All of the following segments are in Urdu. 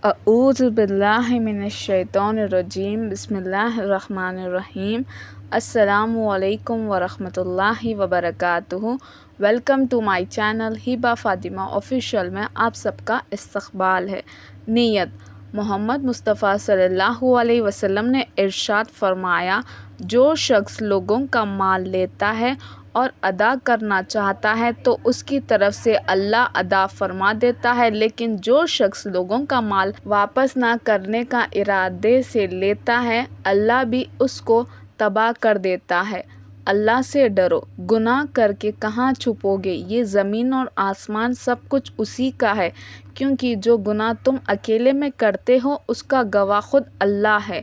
اعوذ باللہ من الشیطان الرجیم بسم اللہ الرحمن الرحیم السلام علیکم ورحمۃ اللہ وبرکاتہ۔ Welcome to my channel Hiba Fatima official میں آپ سب کا استقبال ہے۔ نیت۔ محمد مصطفیٰ صلی اللہ علیہ وسلم نے ارشاد فرمایا، جو شخص لوگوں کا مال لیتا ہے اور ادا کرنا چاہتا ہے تو اس کی طرف سے اللہ ادا فرما دیتا ہے، لیکن جو شخص لوگوں کا مال واپس نہ کرنے کا ارادے سے لیتا ہے اللہ بھی اس کو تباہ کر دیتا ہے۔ اللہ سے ڈرو، گناہ کر کے کہاں چھپو گے، یہ زمین اور آسمان سب کچھ اسی کا ہے، کیونکہ جو گناہ تم اکیلے میں کرتے ہو اس کا گواہ خود اللہ ہے۔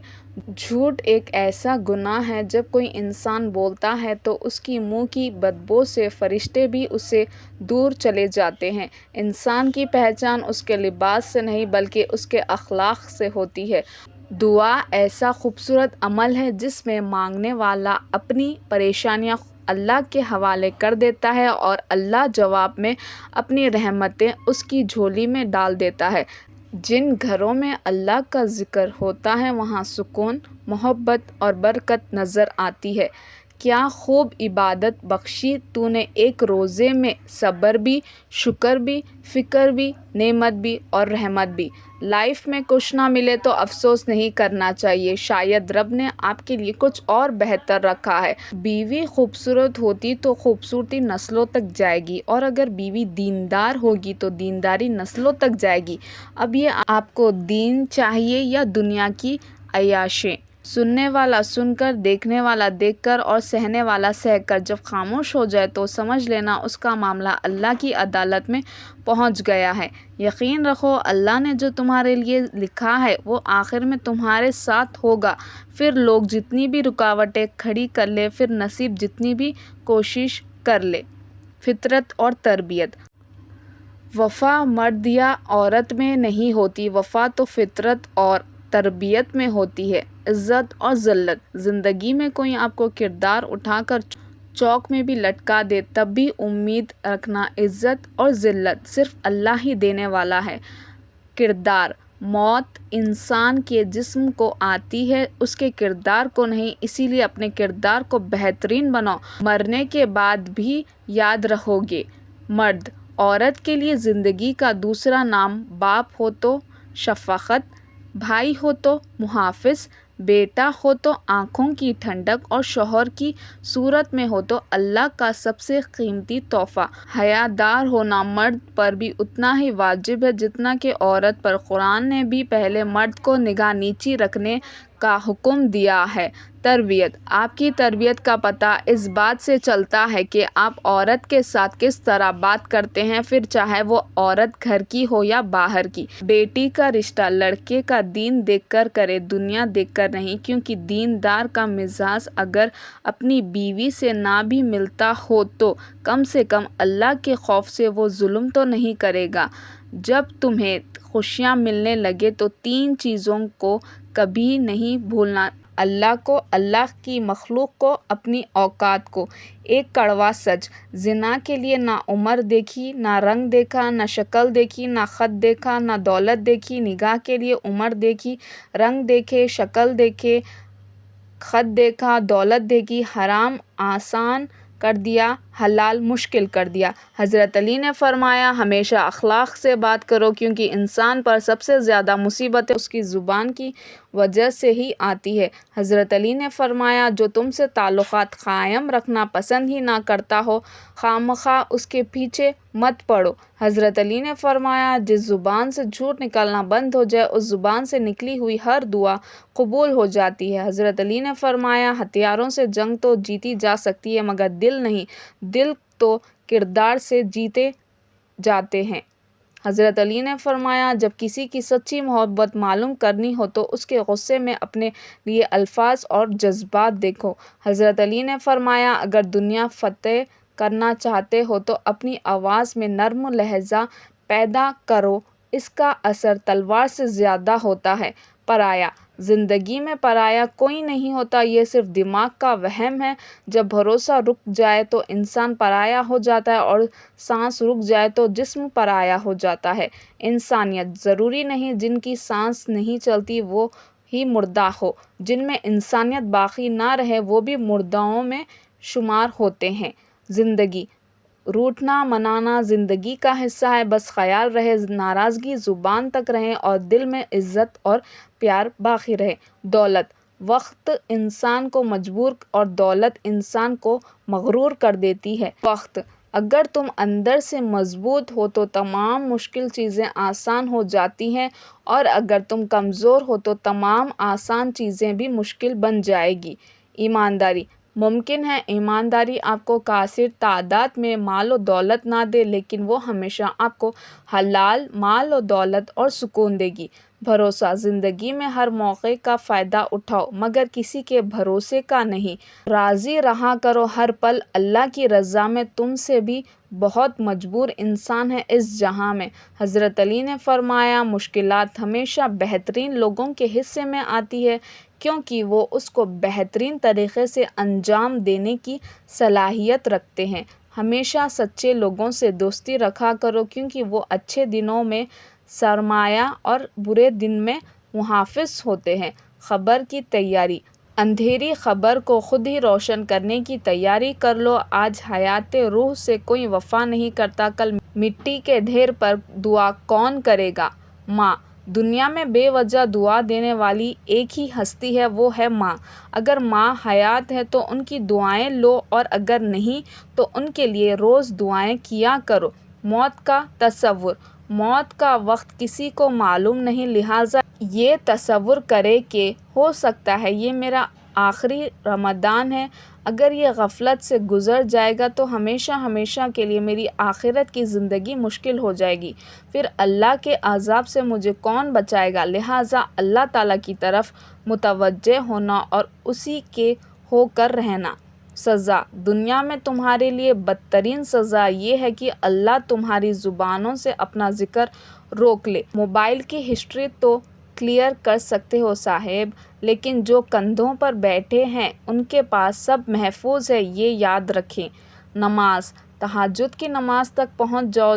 جھوٹ ایک ایسا گناہ ہے جب کوئی انسان بولتا ہے تو اس کی منہ کی بدبو سے فرشتے بھی اس سے دور چلے جاتے ہیں۔ انسان کی پہچان اس کے لباس سے نہیں بلکہ اس کے اخلاق سے ہوتی ہے۔ دعا ایسا خوبصورت عمل ہے جس میں مانگنے والا اپنی پریشانیاں اللہ کے حوالے کر دیتا ہے اور اللہ جواب میں اپنی رحمتیں اس کی جھولی میں ڈال دیتا ہے۔ جن گھروں میں اللہ کا ذکر ہوتا ہے وہاں سکون، محبت اور برکت نظر آتی ہے۔ کیا خوب عبادت بخشی تو نے ایک روزے میں، صبر بھی، شکر بھی، فکر بھی، نعمت بھی اور رحمت بھی۔ لائف میں کچھ نہ ملے تو افسوس نہیں کرنا چاہیے، شاید رب نے آپ کے لیے کچھ اور بہتر رکھا ہے۔ بیوی خوبصورت ہوتی تو خوبصورتی نسلوں تک جائے گی، اور اگر بیوی دیندار ہوگی تو دینداری نسلوں تک جائے گی۔ اب یہ آپ کو دین چاہیے یا دنیا کی عیاشیں؟ سننے والا سن کر، دیکھنے والا دیکھ کر اور سہنے والا سہ کر جب خاموش ہو جائے تو سمجھ لینا اس کا معاملہ اللہ کی عدالت میں پہنچ گیا ہے۔ یقین رکھو اللہ نے جو تمہارے لیے لکھا ہے وہ آخر میں تمہارے ساتھ ہوگا، پھر لوگ جتنی بھی رکاوٹیں کھڑی کر لے، پھر نصیب جتنی بھی کوشش کر لے۔ فطرت اور تربیت۔ وفا مرد یا عورت میں نہیں ہوتی، وفا تو فطرت اور تربیت میں ہوتی ہے۔ عزت اور ذلت۔ زندگی میں کوئی آپ کو کردار اٹھا کر چوک میں بھی لٹکا دے تب بھی امید رکھنا، عزت اور ذلت صرف اللہ ہی دینے والا ہے۔ کردار۔ موت انسان کے جسم کو آتی ہے، اس کے کردار کو نہیں، اسی لیے اپنے کردار کو بہترین بناؤ، مرنے کے بعد بھی یاد رہو گے۔ مرد۔ عورت کے لیے زندگی کا دوسرا نام باپ ہو تو شفقت، بھائی ہو تو محافظ، بیٹا ہو تو آنکھوں کی ٹھنڈک اور شوہر کی صورت میں ہو تو اللہ کا سب سے قیمتی تحفہ۔ حیادار ہونا مرد پر بھی اتنا ہی واجب ہے جتنا کہ عورت پر۔ قرآن نے بھی پہلے مرد کو نگاہ نیچی رکھنے کا حکم دیا ہے۔ تربیت۔ آپ کی تربیت کا پتہ اس بات سے چلتا ہے کہ آپ عورت کے ساتھ کس طرح بات کرتے ہیں، پھر چاہے وہ عورت گھر کی ہو یا باہر کی۔ بیٹی کا رشتہ لڑکے کا دین دیکھ کر کرے، دنیا دیکھ کر نہیں، کیونکہ دیندار کا مزاج اگر اپنی بیوی سے نہ بھی ملتا ہو تو کم سے کم اللہ کے خوف سے وہ ظلم تو نہیں کرے گا۔ جب تمہیں خوشیاں ملنے لگے تو تین چیزوں کو کبھی نہیں بھولنا: اللہ کو، اللہ کی مخلوق کو، اپنی اوقات کو۔ ایک کڑوا سچ: زنا کے لیے نہ عمر دیکھی، نہ رنگ دیکھا، نہ شکل دیکھی، نہ خط دیکھا، نہ دولت دیکھی۔ نکاح کے لیے عمر دیکھی، رنگ دیکھے، شکل دیکھے، خط دیکھا، دولت دیکھی۔ حرام آسان کر دیا، حلال مشکل کر دیا۔ حضرت علی نے فرمایا، ہمیشہ اخلاق سے بات کرو، کیونکہ انسان پر سب سے زیادہ مصیبتیں اس کی زبان کی وجہ سے ہی آتی ہیں۔ حضرت علی نے فرمایا، جو تم سے تعلقات قائم رکھنا پسند ہی نہ کرتا ہو، خواہ اس کے پیچھے مت پڑو۔ حضرت علی نے فرمایا، جس زبان سے جھوٹ نکلنا بند ہو جائے اس زبان سے نکلی ہوئی ہر دعا قبول ہو جاتی ہے۔ حضرت علی نے فرمایا، ہتھیاروں سے جنگ تو جیتی جا سکتی ہے مگر دل نہیں، دل تو کردار سے جیتے جاتے ہیں۔ حضرت علی نے فرمایا، جب کسی کی سچی محبت معلوم کرنی ہو تو اس کے غصے میں اپنے لیے الفاظ اور جذبات دیکھو۔ حضرت علی نے فرمایا، اگر دنیا فتح کرنا چاہتے ہو تو اپنی آواز میں نرم لہجہ پیدا کرو، اس کا اثر تلوار سے زیادہ ہوتا ہے۔ پرایا زندگی میں پرایا کوئی نہیں ہوتا، یہ صرف دماغ کا وہم ہے۔ جب بھروسہ رک جائے تو انسان پرایا ہو جاتا ہے، اور سانس رک جائے تو جسم پرایا ہو جاتا ہے۔ انسانیت ضروری نہیں جن کی سانس نہیں چلتی وہ ہی مردہ ہو، جن میں انسانیت باقی نہ رہے وہ بھی مردوں میں شمار ہوتے ہیں۔ زندگی روٹنا منانا زندگی کا حصہ ہے، بس خیال رہے ناراضگی زبان تک رہے اور دل میں عزت اور پیار باقی رہے۔ دولت وقت انسان کو مجبور اور دولت انسان کو مغرور کر دیتی ہے۔ وقت اگر تم اندر سے مضبوط ہو تو تمام مشکل چیزیں آسان ہو جاتی ہیں، اور اگر تم کمزور ہو تو تمام آسان چیزیں بھی مشکل بن جائے گی۔ ایمانداری ممکن ہے ایمانداری آپ کو کثیر تعداد میں مال و دولت نہ دے، لیکن وہ ہمیشہ آپ کو حلال مال و دولت اور سکون دے گی۔ بھروسہ زندگی میں ہر موقع کا فائدہ اٹھاؤ، مگر کسی کے بھروسے کا نہیں۔ راضی رہا کرو ہر پل اللہ کی رضا میں، تم سے بھی بہت مجبور انسان ہے اس جہاں میں۔ حضرت علی نے فرمایا، مشکلات ہمیشہ بہترین لوگوں کے حصے میں آتی ہے، کیونکہ وہ اس کو بہترین طریقے سے انجام دینے کی صلاحیت رکھتے ہیں۔ ہمیشہ سچے لوگوں سے دوستی رکھا کرو، کیونکہ وہ اچھے دنوں میں سرمایہ اور برے دن میں محافظ ہوتے ہیں۔ خبر کی تیاری اندھیری خبر کو خود ہی روشن کرنے کی تیاری کر لو۔ آج حیات روح سے کوئی وفا نہیں کرتا، کل مٹی کے ڈھیر پر دعا کون کرے گا؟ ماں دنیا میں بے وجہ دعا دینے والی ایک ہی ہستی ہے، وہ ہے ماں۔ اگر ماں حیات ہے تو ان کی دعائیں لو، اور اگر نہیں تو ان کے لیے روز دعائیں کیا کرو۔ موت کا تصور موت کا وقت کسی کو معلوم نہیں، لہٰذا یہ تصور کرے کہ ہو سکتا ہے یہ میرا آخری رمضان ہے، اگر یہ غفلت سے گزر جائے گا تو ہمیشہ ہمیشہ کے لیے میری آخرت کی زندگی مشکل ہو جائے گی، پھر اللہ کے عذاب سے مجھے کون بچائے گا؟ لہٰذا اللہ تعالیٰ کی طرف متوجہ ہونا اور اسی کے ہو کر رہنا۔ سزا دنیا میں تمہارے لیے بدترین سزا یہ ہے کہ اللہ تمہاری زبانوں سے اپنا ذکر روک لے۔ موبائل کی ہسٹری تو کلیئر کر سکتے ہو صاحب، لیکن جو کندھوں پر بیٹھے ہیں ان کے پاس سب محفوظ ہے، یہ یاد رکھیں۔ نماز تہجد کی نماز تک پہنچ جاؤ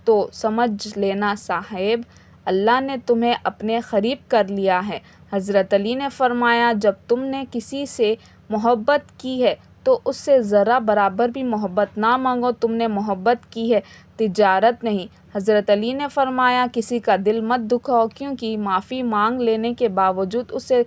تو سمجھ لینا صاحب اللہ نے تمہیں اپنے قریب کر لیا ہے۔ حضرت علی نے فرمایا، جب تم نے کسی سے محبت کی ہے تو اس سے ذرہ برابر بھی محبت نہ مانگو، تم نے محبت کی ہے، تجارت نہیں۔ حضرت علی نے فرمایا، کسی کا دل مت دکھاؤ، کیونکہ معافی مانگ لینے کے باوجود اسے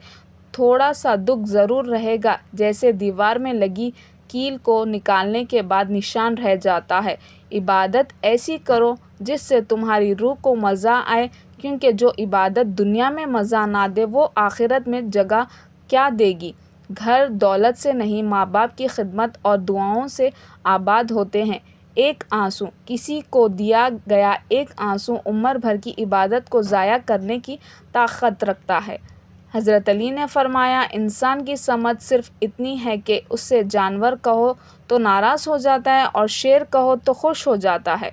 تھوڑا سا دکھ ضرور رہے گا، جیسے دیوار میں لگی کیل کو نکالنے کے بعد نشان رہ جاتا ہے۔ عبادت ایسی کرو جس سے تمہاری روح کو مزہ آئے، کیونکہ جو عبادت دنیا میں مزہ نہ دے وہ آخرت میں جگہ کیا دے گی؟ گھر دولت سے نہیں، ماں باپ کی خدمت اور دعاؤں سے آباد ہوتے ہیں۔ ایک آنسو کسی کو دیا گیا ایک آنسو عمر بھر کی عبادت کو ضائع کرنے کی طاقت رکھتا ہے۔ حضرت علی نے فرمایا، انسان کی سمجھ صرف اتنی ہے کہ اس سے جانور کہو تو ناراض ہو جاتا ہے اور شیر کہو تو خوش ہو جاتا ہے۔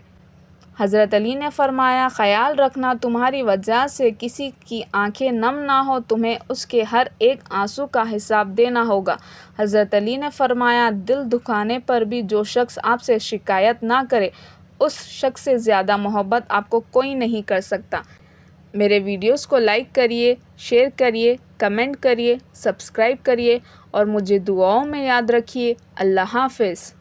حضرت علی نے فرمایا، خیال رکھنا تمہاری وجہ سے کسی کی آنکھیں نم نہ ہو، تمہیں اس کے ہر ایک آنسو کا حساب دینا ہوگا۔ حضرت علی نے فرمایا، دل دکھانے پر بھی جو شخص آپ سے شکایت نہ کرے، اس شخص سے زیادہ محبت آپ کو کوئی نہیں کر سکتا۔ میرے ویڈیوز کو لائک کریے، شیئر کریے، کمنٹ کریے، سبسکرائب کریے اور مجھے دعاؤں میں یاد رکھیے۔ اللہ حافظ۔